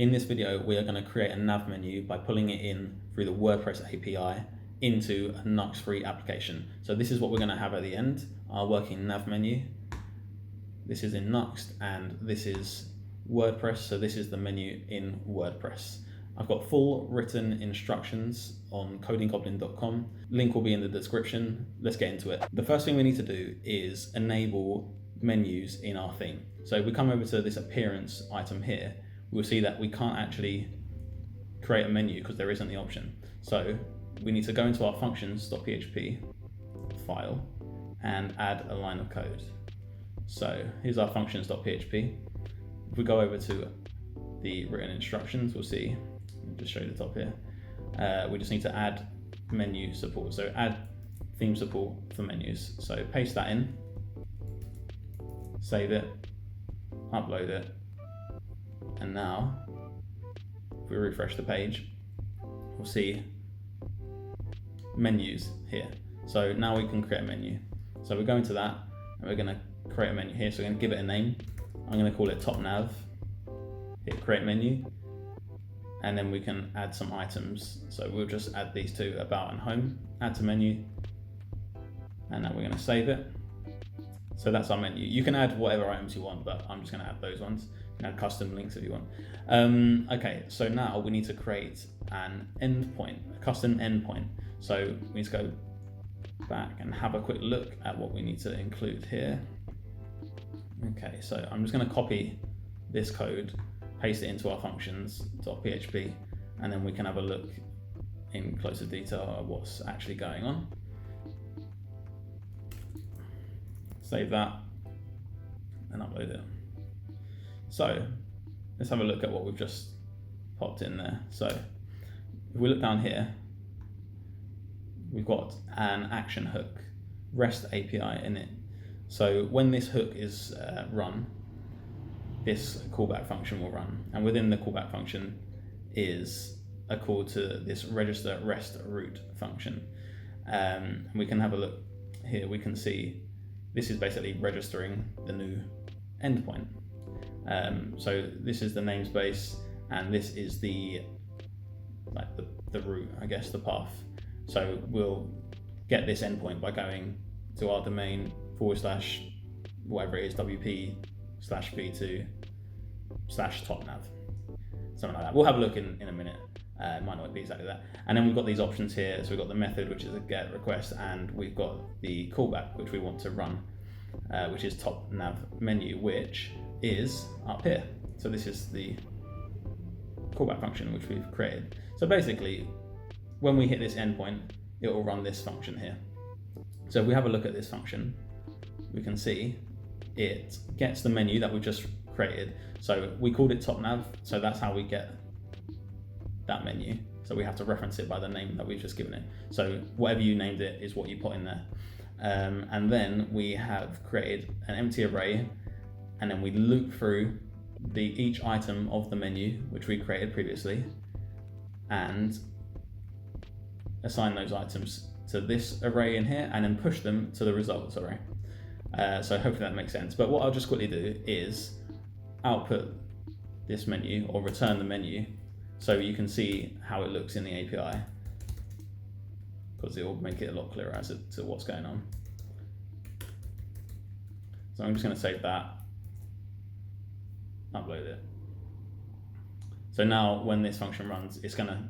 In this video, we are going to create a nav menu by pulling it in through the WordPress API into a Nuxt free application. So this is what we're going to have at the end, our working nav menu. This is in Nuxt and this is WordPress. So this is the menu in WordPress. I've got full written instructions on codinggoblin.com. Link will be in the description. Let's get into it. The first thing we need to do is enable menus in our theme. So if we come over to this appearance item here, we'll see that we can't actually create a menu because there isn't the option. So we need to go into our functions.php file and add a line of code. So here's our functions.php. If we go over to the written instructions, we'll see, I'll just show you the top here. We just need to add menu support. So add theme support for menus. So paste that in, save it, upload it. And now, if we refresh the page, we'll see menus here. So now we can create a menu. So we go into that and we're going to create a menu here. So we're going to give it a name. I'm going to call it top nav. Hit create menu. And then we can add some items. So we'll just add these two, about and home, add to menu. And now we're going to save it. So that's our menu. You can add whatever items you want, but I'm just going to add those ones. You can add custom links if you want. Okay, so now we need to create an endpoint, a custom endpoint. So we need to go back and have a quick look at what we need to include here. Okay, so I'm just going to copy this code, paste it into our functions.php, and then we can have a look in closer detail at what's actually going on. Save that and upload it. So let's have a look at what we've just popped in there. So if we look down here, we've got an action hook, REST API in it. So when this hook is run, this callback function will run. And within the callback function is a call to this register REST root function. We can have a look here. We can see this is basically registering the new endpoint. So this is the namespace, and this is the route, I guess, the path. So we'll get this endpoint by going to our domain / whatever it is, wp/v2/topnav, something like that. We'll have a look in a minute. It might not be exactly that. And then we've got these options here. So we've got the method, which is a get request, and we've got the callback, which we want to run, which is top nav menu, which is up here. So this is the callback function which we've created. So basically, when we hit this endpoint, it will run this function here. So if we have a look at this function, we can see it gets the menu that we just created. So we called it top nav, so that's how we get that menu. So we have to reference it by the name that we've just given it. So whatever you named it is what you put in there. And then we have created an empty array, and then we loop through each item of the menu which we created previously and assign those items to this array in here and then push them to the results array. So hopefully that makes sense. But what I'll just quickly do is output this menu or return the menu so you can see how it looks in the API, because it will make it a lot clearer as to what's going on. So I'm just going to save that, upload it. So now when this function runs, it's going to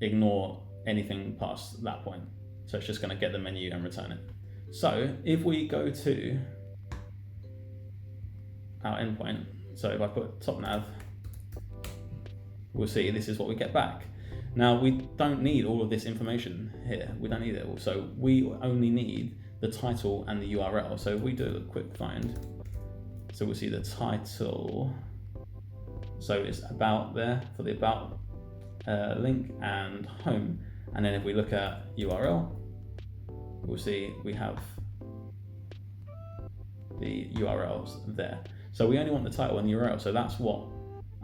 ignore anything past that point. So it's just going to get the menu and return it. So if we go to our endpoint, so if I put top nav, we'll see this is what we get back. Now we don't need all of this information here. We don't need it all. So we only need the title and the URL. So if we do a quick find, so we'll see the title. So it's about there for the about link and home. And then if we look at URL, we'll see we have the URLs there. So we only want the title and the URL. So that's what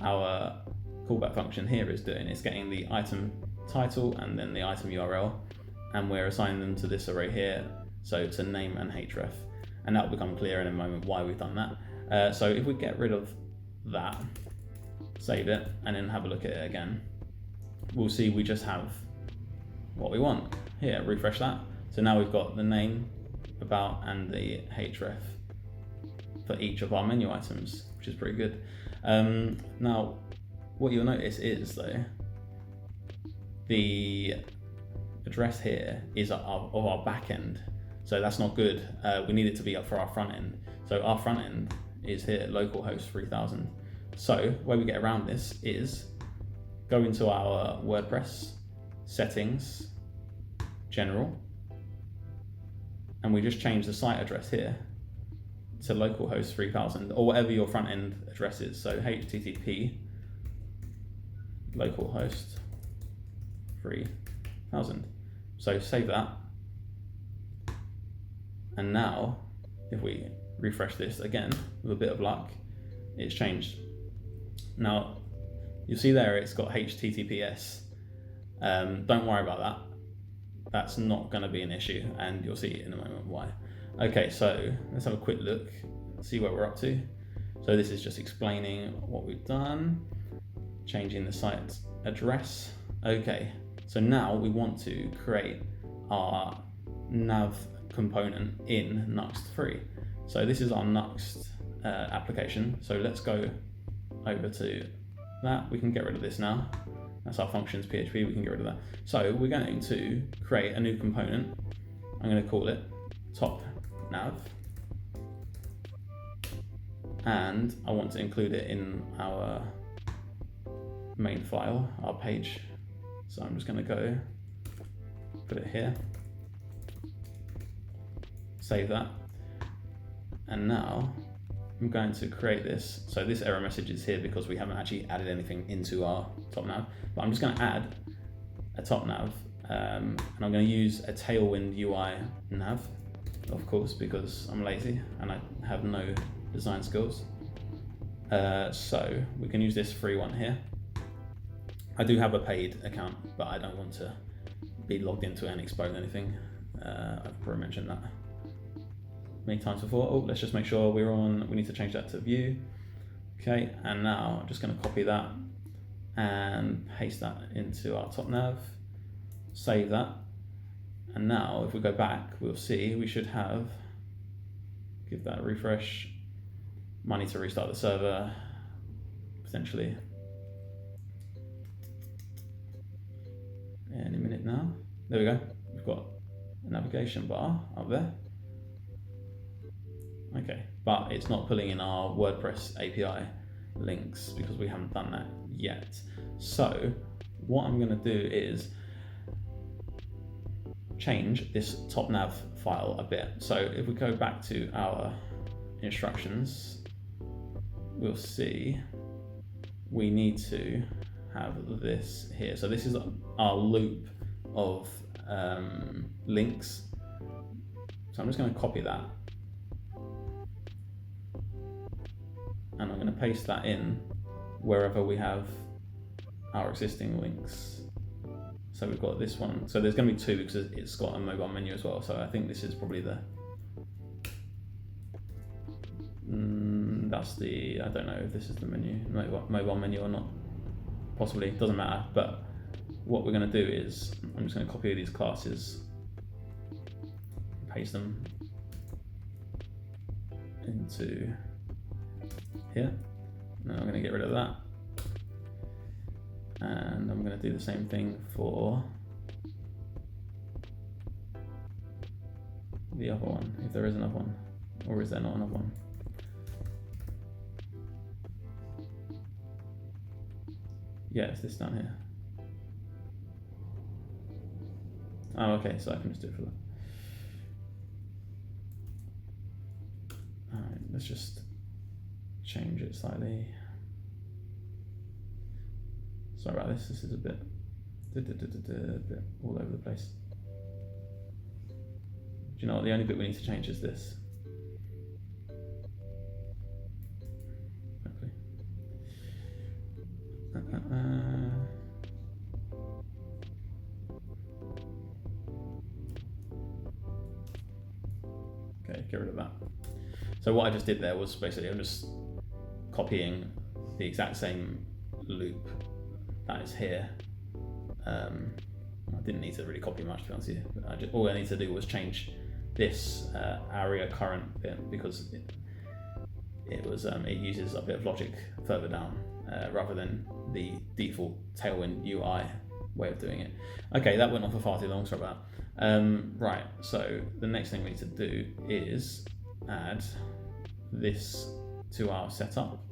our callback function here is doing. It's getting the item title and then the item URL, and we're assigning them to this array here. So to name and href, and that will become clear in a moment why we've done that. So if we get rid of that, save it, and then have a look at it again, we'll see we just have what we want. Here, refresh that. So now we've got the name, about, and the href for each of our menu items, which is pretty good. Now, what you'll notice is though, the address here is of our back end. So that's not good. We need it to be up for our front end. So our front end is here, localhost 3000. So the way we get around this is go into our WordPress settings, general, and we just change the site address here to localhost 3000 or whatever your front end address is. So HTTP localhost 3000. So save that. And now if we refresh this again with a bit of luck, it's changed. Now you'll see there it's got HTTPS. Don't worry about that. That's not going to be an issue, and you'll see in a moment why. Okay, so let's have a quick look, see where we're up to. So this is just explaining what we've done, changing the site address. Okay, so now we want to create our nav component in Nuxt 3. So this is our Nuxt application. So let's go over to that. We can get rid of this now. That's our functions PHP, we can get rid of that. So we're going to create a new component. I'm going to call it top nav. And I want to include it in our main file, our page. So I'm just going to go put it here, save that. And now I'm going to create this. So this error message is here because we haven't actually added anything into our top nav, but I'm just going to add a top nav, and I'm going to use a Tailwind UI nav, of course, because I'm lazy and I have no design skills. So we can use this free one here. I do have a paid account, but I don't want to be logged into it and expose anything. I've probably mentioned that many times before. Oh, let's just make sure we're on. We need to change that to Vue. Okay, and now I'm just going to copy that and paste that into our top nav, save that. And now if we go back, we'll see we should have, give that a refresh. Might need to restart the server potentially any minute now. There we go. We've got a navigation bar up there. Okay, but it's not pulling in our WordPress API links because we haven't done that yet. So what I'm going to do is change this top nav file a bit. So if we go back to our instructions, we'll see we need to have this here. So this is our loop of links. So I'm just going to copy that. And I'm going to paste that in wherever we have our existing links. So we've got this one. So there's going to be two because it's got a mobile menu as well. So I think this is probably the, that's the, I don't know if this is the menu, mobile menu or not. Possibly, doesn't matter. But what we're going to do is, I'm just going to copy these classes, paste them into here. Now I'm going to get rid of that, and I'm going to do the same thing for the other one, if there is another one, or is there not another one? Yeah, it's this down here. Oh, okay, so I can just do it for that. All right, let's just change it slightly. Sorry about this. This is a bit all over the place. Do you know what? The only bit we need to change is this. Hopefully. Okay, get rid of that. So what I just did there was basically I'm just copying the exact same loop that is here. I didn't need to really copy much, to be honest with you. All I need to do was change this area current bit, because it uses a bit of logic further down rather than the default Tailwind UI way of doing it. Okay, that went on for far too long, sorry about that. Right, so the next thing we need to do is add this to our setup.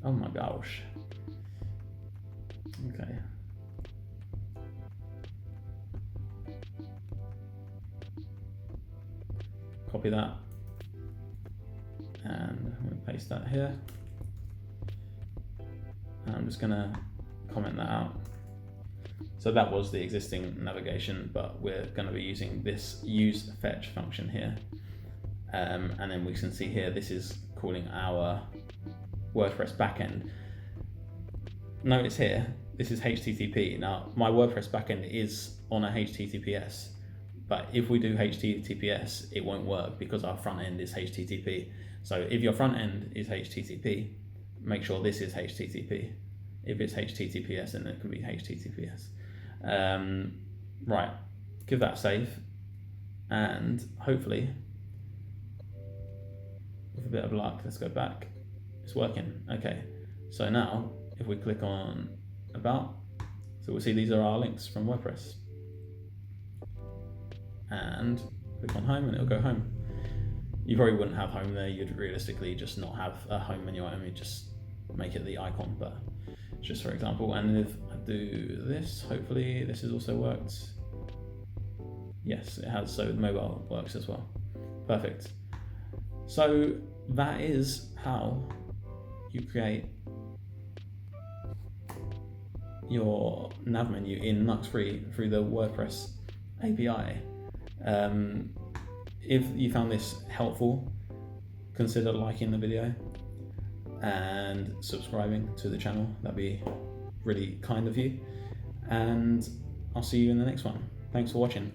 Oh my gosh. Okay. Copy that, and I'm going to paste that here. And I'm just going to comment that out. So that was the existing navigation, but we're going to be using this use fetch function here. And then we can see here, this is calling our WordPress backend. Notice here, this is HTTP. Now, my WordPress backend is on a HTTPS, but if we do HTTPS, it won't work because our front end is HTTP. So if your front end is HTTP, make sure this is HTTP. If it's HTTPS, then it can be HTTPS. Right, give that a save, and hopefully, with a bit of luck, let's go back. It's working. Okay, so now if we click on About, so we'll see these are our links from WordPress. And click on Home and it'll go home. You probably wouldn't have home there. You'd realistically just not have a home menu item. You just make it the icon, but just for example. And if I do this, hopefully this has also worked. Yes, it has. So mobile works as well. Perfect. So that is how you create your nav menu in Nuxt Free through the WordPress API. If you found this helpful, consider liking the video and subscribing to the channel. That'd be really kind of you. And I'll see you in the next one. Thanks for watching.